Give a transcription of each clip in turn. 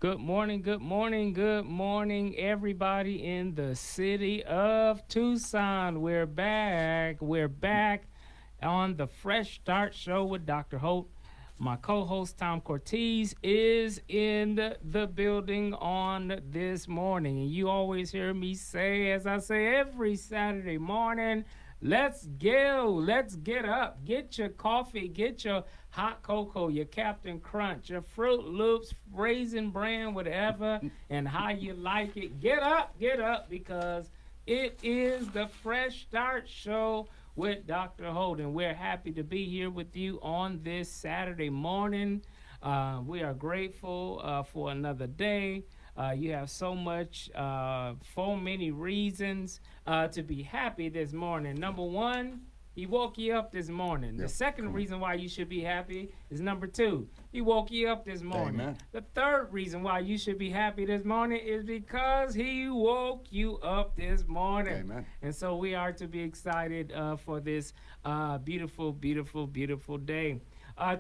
Good morning, good morning, good morning, everybody in the city of Tucson. We're back on the Fresh Start Show with Dr. Holt. My co host, Tom Cortez, is in the building on this morning. And you always hear me say, as I say every Saturday morning, let's go, let's get up, get your coffee, get your hot cocoa, your Captain Crunch, your Fruit Loops, Raisin Bran, whatever, and how you like it. Get up, because it is the Fresh Start Show with Dr. Holden. We're happy to be here with you on this Saturday morning. We are grateful for another day. You have so many reasons to be happy this morning. Number one, he woke you up this morning. The second reason why you should be happy is number two. He woke you up this morning. Amen. The third reason why you should be happy this morning is because he woke you up this morning. Amen. And so we are to be excited for this beautiful, beautiful, beautiful day.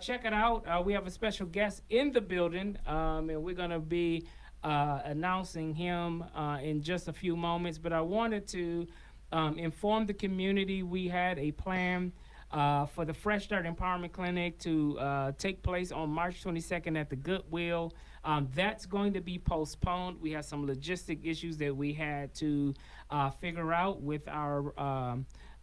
Check it out. We have a special guest in the building, and we're going to be announcing him in just a few moments. But I wanted to inform the community we had a plan for the Fresh Start Empowerment Clinic to take place on March 22nd at the Goodwill. That's going to be postponed. We have some logistic issues that we had to figure out with our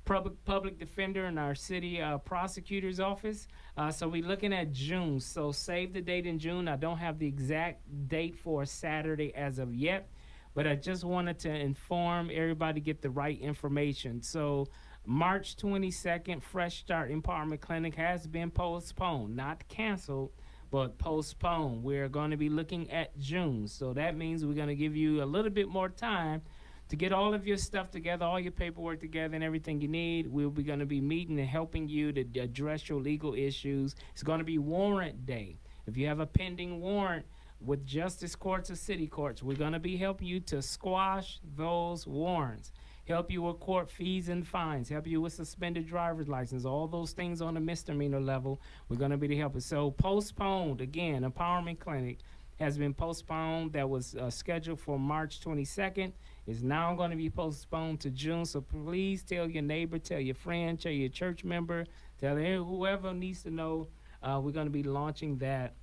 public defender and our city prosecutor's office. So we're looking at June. So save the date in June. I don't have the exact date for Saturday as of yet, but I just wanted to inform everybody, get the right information. So March 22nd, Fresh Start Empowerment Clinic has been postponed, not canceled, but postponed. We're going to be looking at June. So that means we're going to give you a little bit more time to get all of your stuff together, all your paperwork together and everything you need. We'll be going to be meeting and helping you to address your legal issues. It's going to be warrant day. If you have a pending warrant with justice courts or city courts, we're going to be helping you to squash those warrants, help you with court fees and fines, help you with suspended driver's license, all those things on a misdemeanor level. We're going to be helping. So postponed, again, Empowerment Clinic has been postponed. That was scheduled for March 22nd. It's now going to be postponed to June. So please tell your neighbor, tell your friend, tell your church member, tell whoever needs to know. We're going to be launching that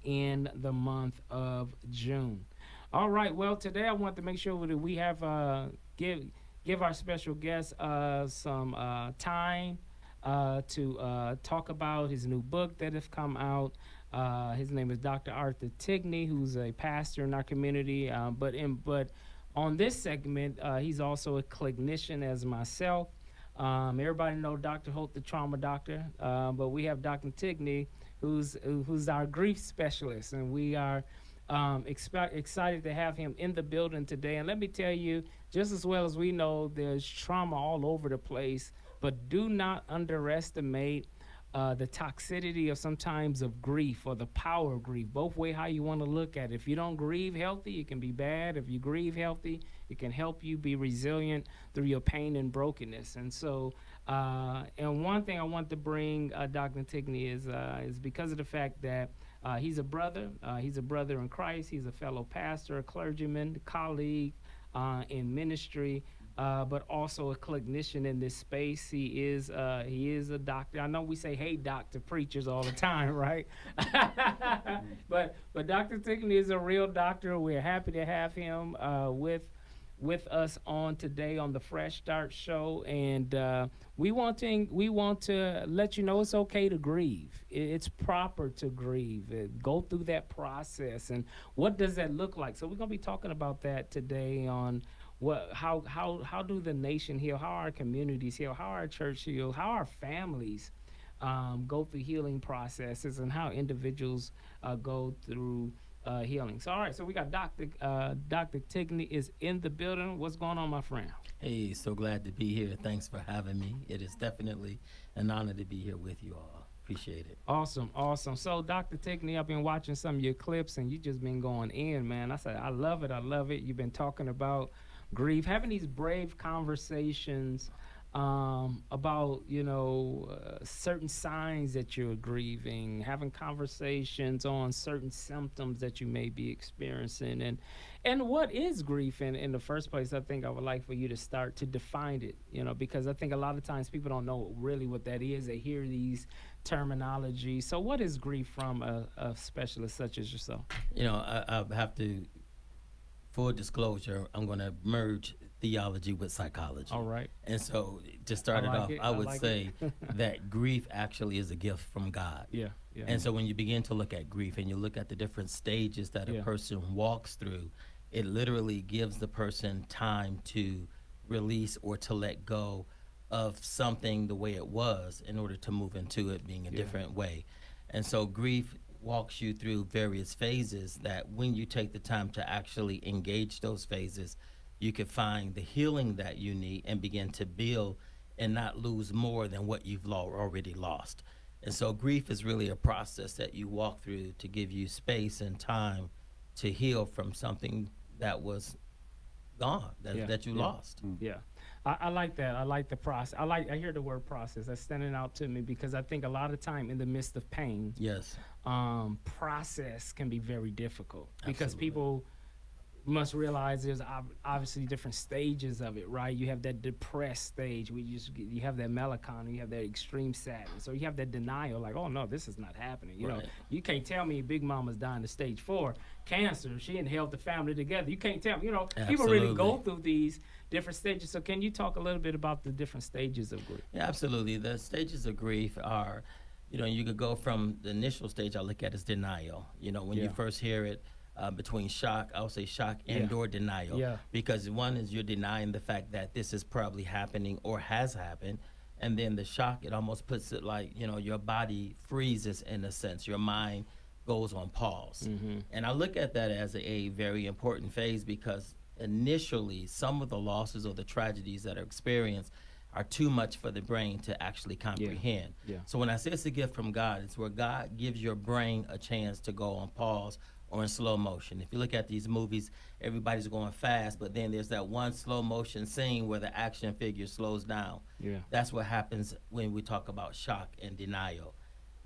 in the month of June. All right. Well, today I want to make sure that we have give our special guest some time to talk about his new book that has come out. His name is Dr. Arthur Tigney, who's a pastor in our community. But on this segment, he's also a clinician as myself. Everybody know Dr. Holt, the trauma doctor, but we have Dr. Tigney, who's our grief specialist, and we are excited to have him in the building today. And let me tell you, just as well as we know there's trauma all over the place, but do not underestimate the toxicity of sometimes of grief, or the power of grief, both way how you want to look at it. If you don't grieve healthy, it can be bad. If you grieve healthy, it can help you be resilient through your pain and brokenness. And so, and one thing I want to bring Dr. Tigney is because of the fact that he's a brother. He's a brother in Christ. He's a fellow pastor, a clergyman, colleague in ministry. But also a clinician in this space. He is a doctor. I know we say, "Hey, doc," to preachers all the time, right? but Dr. Tigney is a real doctor. We're happy to have him with us on today on the Fresh Start Show, and we want to let you know it's okay to grieve. It's proper to grieve. Go through that process, and what does that look like? So we're gonna be talking about that today on how do the nation heal, how our communities heal, how our church heal, how our families go through healing processes, and how individuals go through healing. So all right, so we got Dr. Tigney is in the building. What's going on, my friend? Hey, so glad to be here. Thanks for having me. It is definitely an honor to be here with you all. Appreciate it. Awesome. So Dr. Tigney, I've been watching some of your clips, and you just been going in, man. I said, I love it. You've been talking about grief, having these brave conversations about certain signs that you're grieving, having conversations on certain symptoms that you may be experiencing, and what is grief in the first place. I think I would like for you to start to define it, because I think a lot of times people don't know really what that is. They hear these terminology. So what is grief from a specialist such as yourself? I have to, full disclosure, I'm going to merge theology with psychology. All right. And so to start I like it off, it. I I would like say it. that grief actually is a gift from God. Yeah. Yeah. And so when you begin to look at grief and you look at the different stages that a Yeah. person walks through, it literally gives the person time to release or to let go of something the way it was in order to move into it being a Yeah. different way. And so grief walks you through various phases that when you take the time to actually engage those phases, you can find the healing that you need and begin to build and not lose more than what you've already lost. And so grief is really a process that you walk through to give you space and time to heal from something that was gone, Yeah. that you Yeah. lost. Yeah, I like that. I like the process. I hear the word process. That's standing out to me because I think a lot of time in the midst of pain, Yes. process can be very difficult because Absolutely. people must realize there's obviously different stages of it, right? You have that depressed stage where you have that melancholy, you have that extreme sadness, or you have that denial, like, oh no, this is not happening. You know, Right. you can't tell me Big Mama's dying of stage 4 cancer. She ain't held the family together. You can't tell me. People really go Absolutely. through these different stages. So can you talk a little bit about the different stages of grief? Yeah, absolutely. The stages of grief are, you could go from the initial stage I look at as denial. When you Yeah. first hear it, between shock, I would say shock Yeah. and or denial. Yeah. Because one is you're denying the fact that this is probably happening or has happened. And then the shock, it almost puts it like, your body freezes in a sense. Your mind goes on pause. Mm-hmm. And I look at that as a very important phase because initially some of the losses or the tragedies that are experienced are too much for the brain to actually comprehend. Yeah. So when I say it's a gift from God, it's where God gives your brain a chance to go on pause or in slow motion. If you look at these movies, everybody's going fast, but then there's that one slow motion scene where the action figure slows down. Yeah. That's what happens when we talk about shock and denial.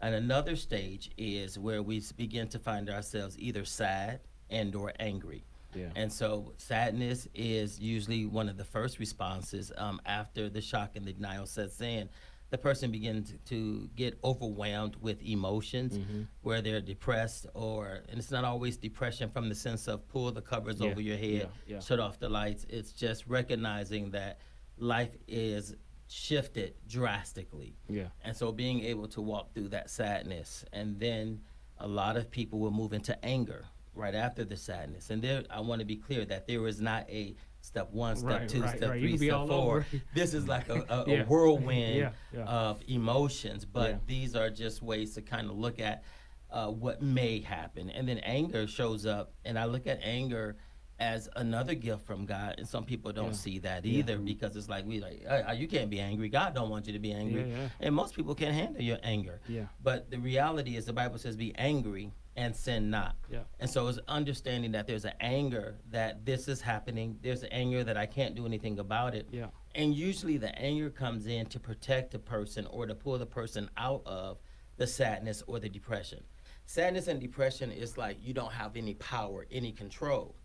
And another stage is where we begin to find ourselves either sad and or angry. Yeah. And so sadness is usually one of the first responses after the shock and the denial sets in. The person begins to get overwhelmed with emotions where they're depressed and it's not always depression from the sense of pull the covers Yeah, over your head, yeah. shut off the lights. It's just recognizing that life is shifted drastically. Yeah. And so being able to walk through that sadness, and then a lot of people will move into anger right after the sadness. And there, I want to be clear that there is not a step 1, step Right, 2, right, step right. You 3, can be step all 4. over. This is like a Yeah. whirlwind Yeah, yeah. of emotions, but Yeah. these are just ways to kind of look at what may happen. And then anger shows up, and I look at anger as another gift from God, and some people don't Yeah. see that either because it's like you can't be angry. God don't want you to be angry, Yeah, yeah. and most people can't handle your anger. Yeah. But the reality is, the Bible says, "Be angry and sin not." Yeah. And so it's understanding that there's an anger that this is happening. There's an anger that I can't do anything about it. Yeah. And usually the anger comes in to protect the person or to pull the person out of the sadness or the depression. Sadness and depression is like you don't have any power, any control.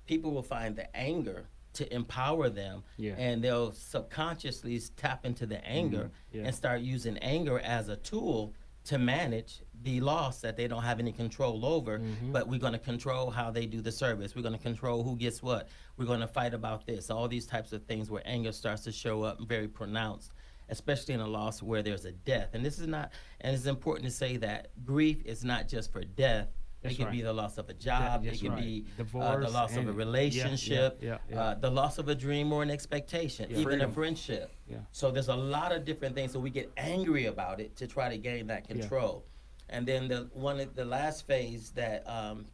People will find the anger to empower them, Yeah. and they'll subconsciously tap into the anger Yeah. and start using anger as a tool to manage the loss that they don't have any control over. But we're going to control how they do the service. We're going to control who gets what. We're going to fight about this. All these types of things where anger starts to show up very pronounced, especially in a loss where there's a death. And this is not, and it's important to say that grief is not just for death. That's it could right. be the loss of a job. That's It could right. be the Divorce loss of a and- relationship, yeah. the loss of a dream or an expectation, Yeah. even Freedom. a friendship. Yeah. So there's a lot of different things. So we get angry about it to try to gain that control. And then the last phase that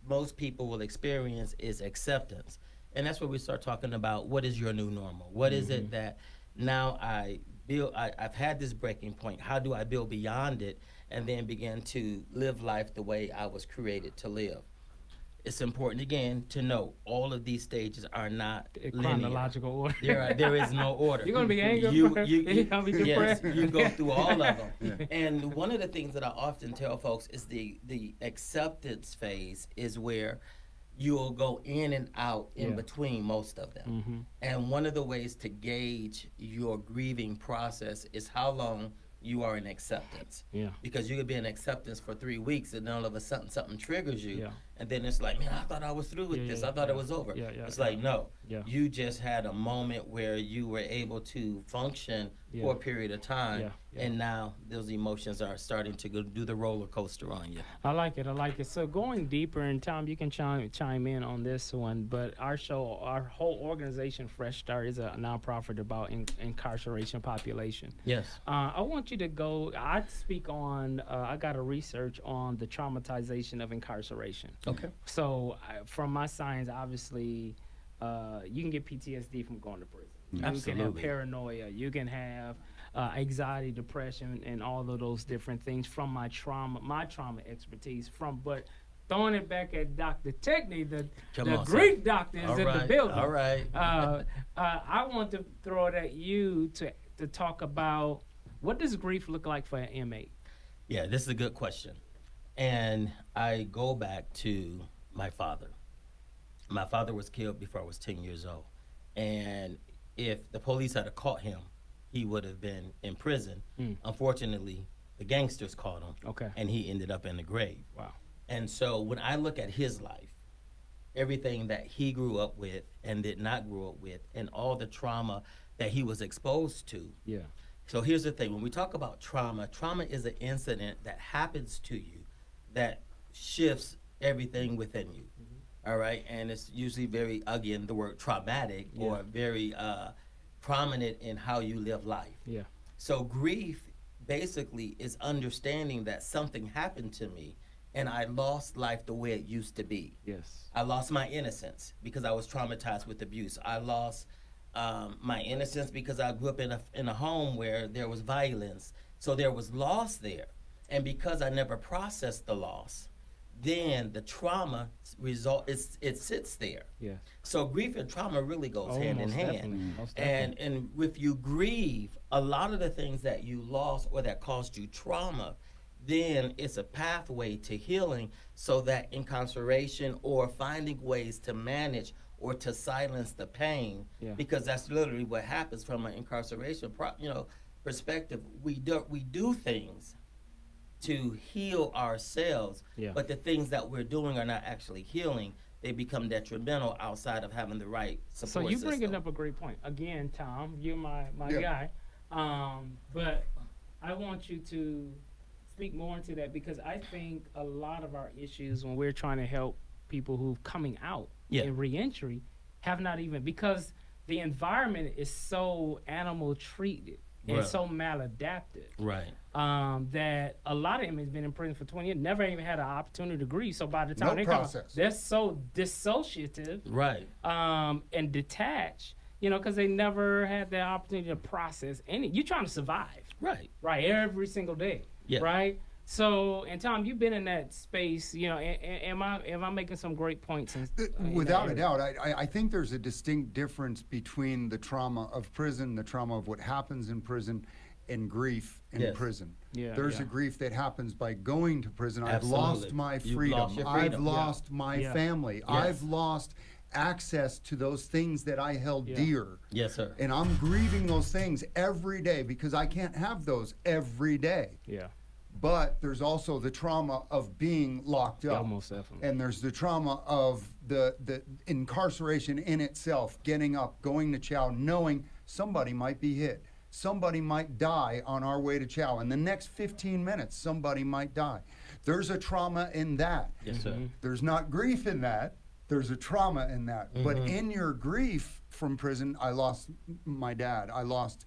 most people will experience is acceptance. And that's where we start talking about what is your new normal? What is it that now I've had this breaking point. How do I build beyond it and then begin to live life the way I was created to live? it's important again to note all of these stages are not linear. Chronological order. There is no order. You're gonna be angry. You're gonna be yes, depressed. you go through all of them. And one of the things that I often tell folks is the acceptance phase is where you'll go in and out in between most of them. And one of the ways to gauge your grieving process is how long you are in acceptance. Yeah. Because you could be in acceptance for 3 weeks and then all of a sudden something triggers you. Yeah. And then it's like, man, I thought I was through with this. I thought it was over. It's like, no. You just had a moment where you were able to function for a period of time. And now those emotions are starting to go do the roller coaster on you. I like it. So going deeper, and Tom, you can chime in on this one, but our whole organization, Fresh Start, is a nonprofit about incarceration population. Yes. I want you to go, I speak on, I got a research on the traumatization of incarceration. Okay. So from my science, obviously, you can get PTSD from going to prison. You can have paranoia. You can have anxiety, depression, and all of those different things from my trauma expertise. But throwing it back at Dr. Techney, the grief doctor is in the building. All right. I want to throw it at you to talk about what does grief look like for an inmate? Yeah, this is a good question. And I go back to my father. My father was killed before I was 10 years old. And if the police had caught him, he would have been in prison. Unfortunately, the gangsters caught him. Okay. And he ended up in the grave. Wow. And so when I look at his life, everything that he grew up with and did not grow up with, and all the trauma that he was exposed to. Yeah. So here's the thing. When we talk about trauma, trauma is an incident that happens to you that shifts everything within you. All right. And it's usually very, again, the word traumatic or very prominent in how you live life. Yeah. So grief basically is understanding that something happened to me and I lost life the way it used to be. Yes. I lost my innocence because I was traumatized with abuse. I lost my innocence because I grew up in a home where there was violence. So there was loss there. And because I never processed the loss, then the trauma it sits there. Yeah. So grief and trauma really goes hand in hand. Definitely. Most definitely. And if you grieve, a lot of the things that you lost or that caused you trauma, then it's a pathway to healing, so that incarceration or finding ways to manage or to silence the pain, because that's literally what happens from an incarceration perspective. We do things to heal ourselves, but the things that we're doing are not actually healing. They become detrimental outside of having the right support So you're bringing system. up a great point. Again, Tom, you're my guy. But I want you to speak more into that, because I think a lot of our issues when we're trying to help people who's coming out in reentry have not even, because the environment is so animal treated and so maladaptive. Right. That a lot of them has been in prison for 20 years, never even had an opportunity to grieve. So by the time they come, they're so dissociative, and detached, because they never had the opportunity to process any. You're trying to survive, right, every single day, right. So, and Tom, you've been in that space. Am I making some great points? Without a doubt, I think there's a distinct difference between the trauma of prison, the trauma of what happens in prison, and grief in prison. There's a grief that happens by going to prison. I've lost my freedom. I've lost my family. I've lost access to those things that I held dear. Yes, sir. And I'm grieving those things every day because I can't have those every day. Yeah. But there's also the trauma of being locked up. Almost definitely. And there's the trauma of the incarceration in itself, getting up, going to chow, knowing somebody might be hit. Somebody might die on our way to chow. In the next 15 minutes, somebody might die. There's a trauma in that. Yes, sir. There's not grief in that. There's a trauma in that. But in your grief from prison, I lost my dad. I lost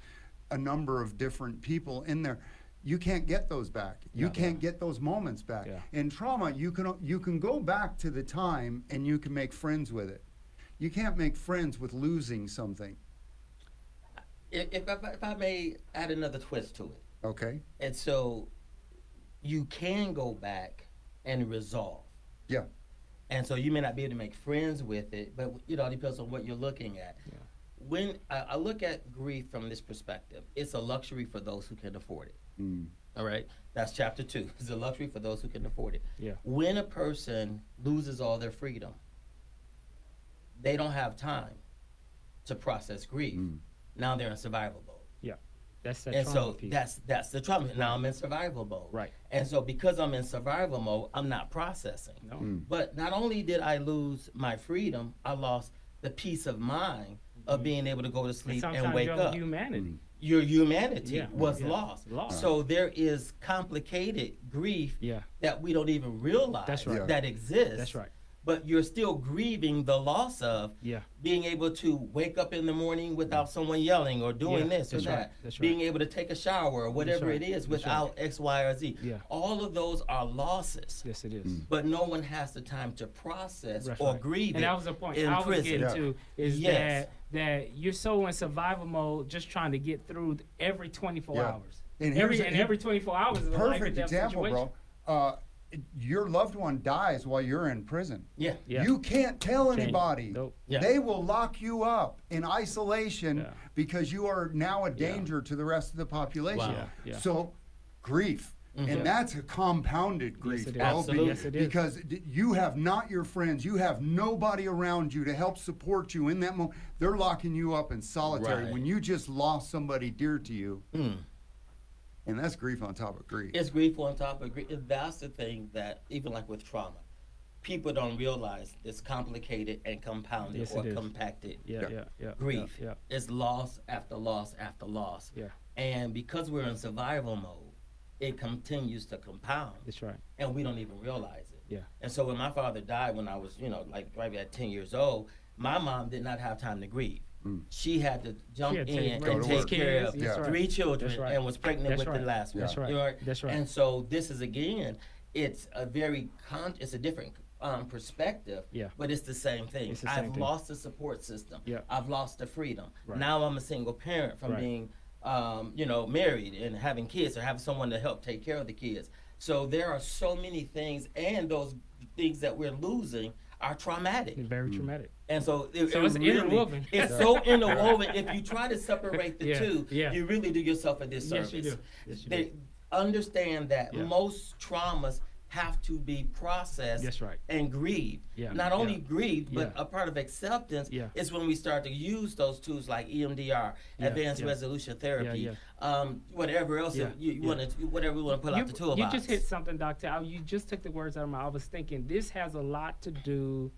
a number of different people in there. You can't get those back. You can't get those moments back. In trauma, you can go back to the time and you can make friends with it. You can't make friends with losing something. If I may add another twist to it. Okay. And so you can go back and resolve. Yeah. And so you may not be able to make friends with it, but it all depends on what you're looking at. Yeah. When I look at grief from this perspective, it's a luxury for those who can afford it. Mm. All right, that's chapter 2. It's a luxury for those who can afford it. Yeah. When a person loses all their freedom, they don't have time to process grief. Mm. Now they're in survival mode. That's that And trauma so piece. that's the trauma. Now I'm in survival mode. Right. And so because I'm in survival mode, I'm not processing. No. Mm. But not only did I lose my freedom, I lost the peace of mind of being able to go to And sleep and sometimes wake your up. humanity. Your humanity Yeah, was yeah, lost. lost. So there is complicated grief Yeah. that we don't even realize That's right. Yeah. that exists. That's right. But you're still grieving the loss of Yeah. being able to wake up in the morning without someone yelling or doing Yeah, this or that's that. right, that's right. Being able to take a shower or whatever right, it is that's right. without X, Y, or Z. Yeah. All of those are losses. Yes, it is. But no one has the time to process That's or right. grieve And it that was the point in I was prison. getting Yeah. to is Yes. that you're so in survival mode, just trying to get through every 24 Yeah. hours. And every here's a- every 24 hours is a life Perfect and death example, situation. bro. Your loved one dies while you're in prison. Yeah. Yeah. You can't tell Can't. anybody. Nope. Yeah. They will lock you up in isolation Yeah. because you are now a danger to the rest of the population. Wow. Yeah, yeah. So, grief. Mhm. And Yeah. that's a compounded grief, it is. bro. Absolutely. Yes, it is. Because you have not your friends, you have nobody around you to help support you in that moment. They're locking you up in solitary Right. when you just lost somebody dear to you. Mm. And that's grief on top of grief. It's grief on top of grief. That's the thing that, even like with trauma, people don't realize it's complicated and compounded Yes, or it is. compacted. Yeah, Yeah. yeah, yeah. Grief Yeah, is loss after loss after loss. yeah. And because we're in survival mode, it continues to compound, That's right. and we don't even realize it. Yeah. And so when my father died when I was, like right at 10 years old, my mom did not have time to grieve. Mm. She had to jump She had to take in breaks and to take work. care of That's Yeah. right. 3 children That's right. and was pregnant That's with right. the last one. That's right. You know, That's right. And so this is again, it's a very it's a different perspective, Yeah. but it's the same thing. It's the same I've thing. lost the support system. Yeah. I've lost the freedom. Right. Now I'm a single parent from Right. being, married and having kids or having someone to help take care of the kids. So there are so many things, and those things that we're losing are traumatic. It's very traumatic. And so, So it's interwoven. It's so interwoven. If you try to separate the Yeah, two, yeah. you really do yourself a disservice. Yes, you do. Yes, you They do. understand that Yeah. most traumas have to be processed That's right. and grieved. Yeah, Not only yeah. grieved, but Yeah. a part of acceptance Yeah. is when we start to use those tools like EMDR, Yeah, advanced yeah. resolution therapy, Yeah, whatever else Yeah, you yeah. want to, whatever we want to pull out the toolbox. You just hit something, Doctor. You just took the words out of my mouth. I was thinking this has a lot to do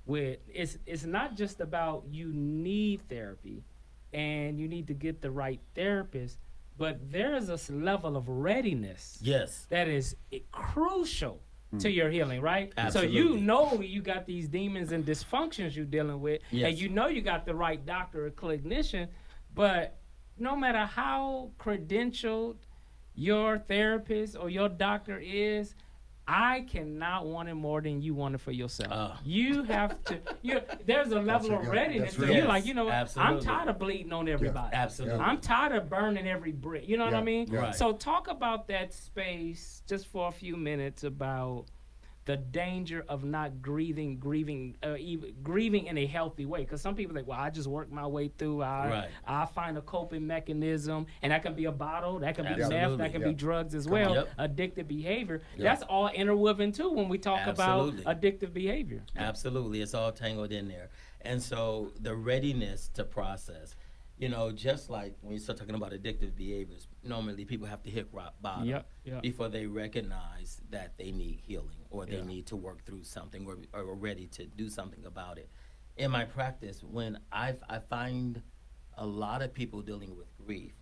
with it's not just about you need therapy and you need to get the right therapist, but there is a level of readiness Yes. that is crucial to your healing, right? So you Absolutely. know you got these demons and dysfunctions you're dealing with, Yes. and you know you got the right doctor or clinician, but no matter how credentialed your therapist or your doctor is, I cannot want it more than you want it for yourself. You have to. There's a level a of good- readiness. that's So real. you're like, I'm Absolutely. tired of bleeding on everybody. Absolutely. I'm tired of burning every brick. You know what I Yeah, mean? yeah. Right. So talk about that space just for a few minutes about the danger of not grieving in a healthy way. Because some people think, well, I just work my way through. Right. I find a coping mechanism, and that can be a bottle, that can be meth, Absolutely. that can Yeah. be drugs as Come well. on. Yep. Addictive behavior. Yeah. That's all interwoven too when we talk Absolutely. about addictive behavior. Absolutely, it's all tangled in there. And so the readiness to process, just like when you start talking about addictive behaviors, normally people have to hit rock bottom Yep, yep. before they recognize that they need healing or they Yeah. need to work through something or are ready to do something about it. In my practice, when I find a lot of people dealing with grief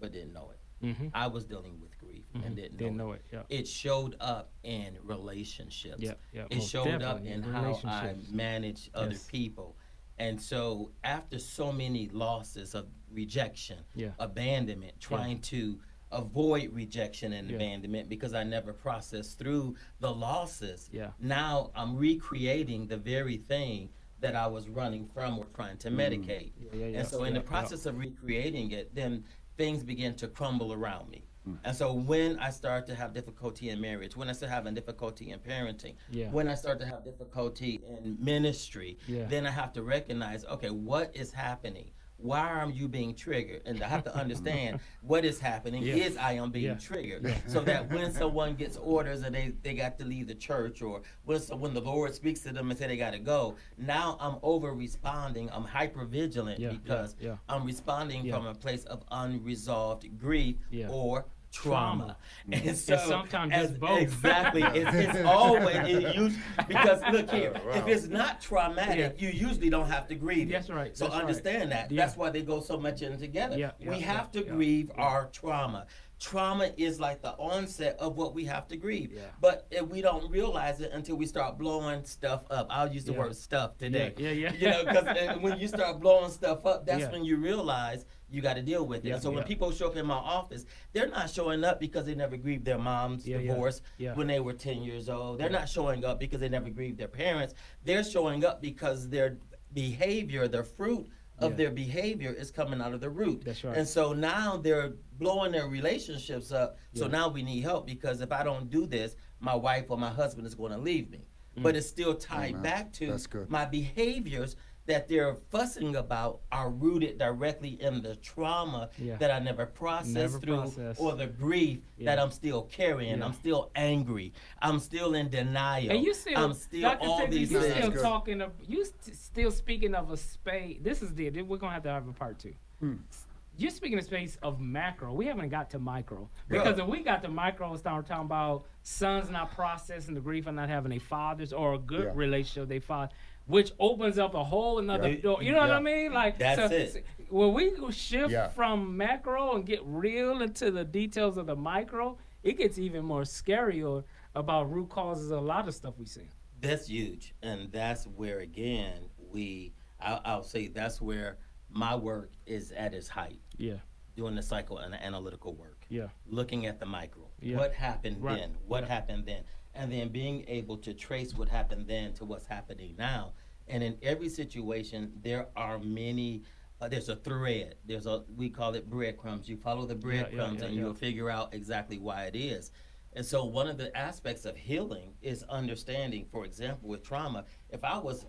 but didn't know it. Mm-hmm. I was dealing with grief and didn't know it. Yeah. It showed up in relationships. Yeah, yeah, It most showed up definitely, in in how I relationships. manage other Yes. people. And so after so many losses of rejection, Yeah. abandonment, trying to avoid rejection and Yeah. abandonment because I never processed through the losses, Yeah. now I'm recreating the very thing that I was running from or trying to medicate. Yeah, yeah, And so in yeah, the process of recreating it, then things begin to crumble around me. And so when I start to have difficulty in marriage, when I start having difficulty in parenting, Yeah. when I start to have difficulty in ministry, Yeah. then I have to recognize, okay, what is happening? Why are you being triggered? And I have to understand what is happening Yeah. is I am being Yeah. triggered. So that when someone gets orders and they got to leave the church, or when the Lord speaks to them and say they got to go, now I'm over responding. I'm hyper vigilant Yeah, because yeah. I'm responding Yeah. from a place of unresolved grief Yeah. or trauma. And so And sometimes it's both. Exactly. It's always because look here, Wow. if it's not traumatic, you usually don't have to grieve it. That's right, So that's right. understand that. Yeah. That's why they go so much in together. Yeah, We yeah, have yeah, to yeah, grieve yeah. our trauma. Trauma is like the onset of what we have to grieve. Yeah. But if we don't realize it until we start blowing stuff up. I'll use the Yeah. word stuff today. Yeah, yeah. You know, because when you start blowing stuff up, that's Yeah. when you realize you got to deal with it. Yeah, And so when yeah. people show up in my office, they're not showing up because they never grieved their mom's Yeah, yeah, divorce yeah. when they were 10 years old. They're Yeah. not showing up because they never grieved their parents. They're showing up because their behavior, their fruit of Yeah. their behavior is coming out of the root. That's right. And so now they're blowing their relationships up. So Yeah. now we need help because if I don't do this, my wife or my husband is going to leave me. But it's still tied Amen. back to That's good. my behaviors that they're fussing about are rooted directly in the trauma Yeah. that I never processed Never through processed. or the grief that Yeah. I'm still carrying. Yeah. I'm still angry. I'm still in denial. And you still, I'm still Dr. all Cindy, these you things. still Good. talking of, still speaking of a space. This is we're gonna have to have a part 2. You're speaking of space of macro. We haven't got to micro because if we got to micro, it's start talking about sons not processing the grief of not having a fathers or a good Yeah. relationship with their father, which opens up a whole another Yeah. door. You know what I Yeah. mean? Like That's it. When we go shift Yeah. from macro and get real into the details of the micro, it gets even more scarier about root causes of a lot of stuff we see. That's huge, and that's where again I'll say that's where my work is at its height. Yeah. Doing the psycho and analytical work, Yeah. looking at the micro. Yeah. What happened Right. then? What Yeah. happened then? And then being able to trace what happened then to what's happening now. And in every situation, there are many. There's a thread. We call it breadcrumbs. You follow the breadcrumbs, and you'll figure out exactly why it is. And so one of the aspects of healing is understanding, for example, with trauma, if I was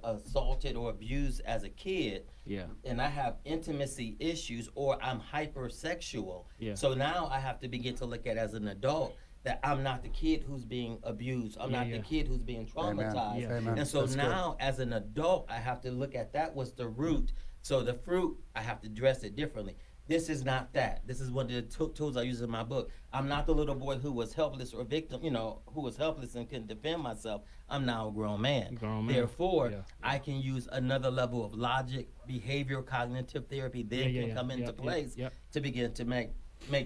assaulted or abused as a kid, Yeah. and I have intimacy issues or I'm hypersexual, Yeah. so now I have to begin to look at as an adult that I'm not the kid who's being abused. I'm Yeah, not yeah. the kid who's being traumatized. Yeah. Amen. And so That's good. now as an adult, I have to look at that was the root. So the fruit, I have to address it differently. This is not that. This is one of the tools I use in my book. I'm not the little boy who was helpless or victim, who was helpless and couldn't defend myself. I'm now a grown man. Grown man. Therefore, Yeah. I can use another level of logic, behavioral cognitive therapy then Yeah, can yeah, come into yeah, place yeah. to begin to make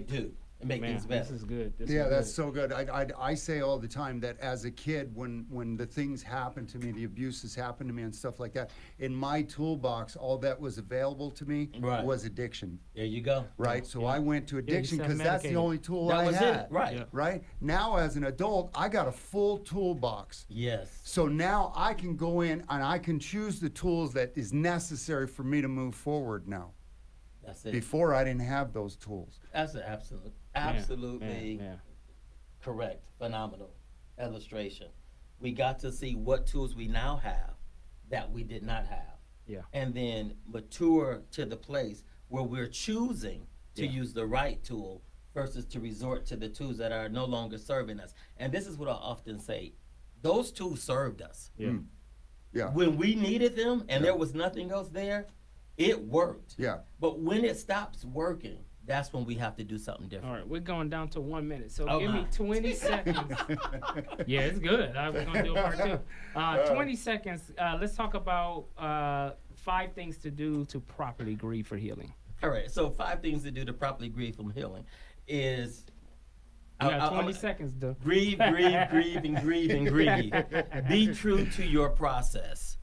do and make Man, things better. this is good. This Yeah, is that's good. so good. I say all the time that as a kid, when the things happened to me, the abuses happened to me and stuff like that, in my toolbox, all that was available to me Right. was addiction, There you go. right? So Yeah. I went to addiction because that's the self-medicated. only tool That I was had. it. Right. Yeah. Right? Now as an adult, I got a full toolbox. Yes. So now I can go in and I can choose the tools that is necessary for me to move forward now. That's it. Before I didn't have those tools. That's absolutely Man. correct. Phenomenal illustration. We got to see what tools we now have that we did not have. Yeah. And then mature to the place where we're choosing to Yeah. use the right tool versus to resort to the tools that are no longer serving us. And this is what I often say. Those tools served us. Yeah. Yeah. When we needed them and Yeah. there was nothing else there, it worked. Yeah. But when it stops working, that's when we have to do something All different. right, we're going down to 1 minute. So Oh, give me my. 20 seconds. Yeah, it's good. I was going to do a part 2. 20 seconds. Let's talk about 5 things to do to properly grieve for healing. All right, so 5 things to do to properly grieve from healing is You got 20 seconds, though. grieve, and grieve and grieve. Be true to your process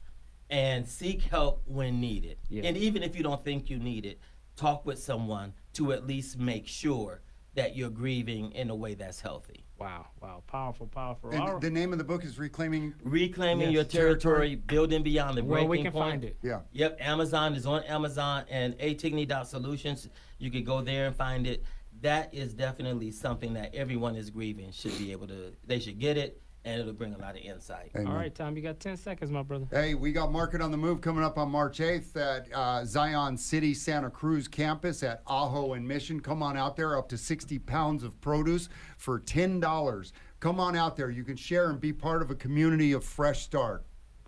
and seek help when needed. Yeah. And even if you don't think you need it, talk with someone to at least make sure that you're grieving in a way that's healthy. Wow, powerful. All And right. the name of the book is Reclaiming. Reclaiming Yes. your territory, building beyond the Where breaking we can point. find it. Yeah. Yep, Amazon is on Amazon and atigney.solutions. You could go there and find it. that is definitely something that everyone is grieving should be able to, they should get it, and it'll bring a lot of insight. Amen. All right, Tom, you got 10 seconds, my brother. Hey, we got Market on the Move coming up on March 8th at Zion City, Santa Cruz campus at Ajo and Mission. Come on out there, up to 60 pounds of produce for $10. Come on out there. You can share and be part of a community of Fresh Start.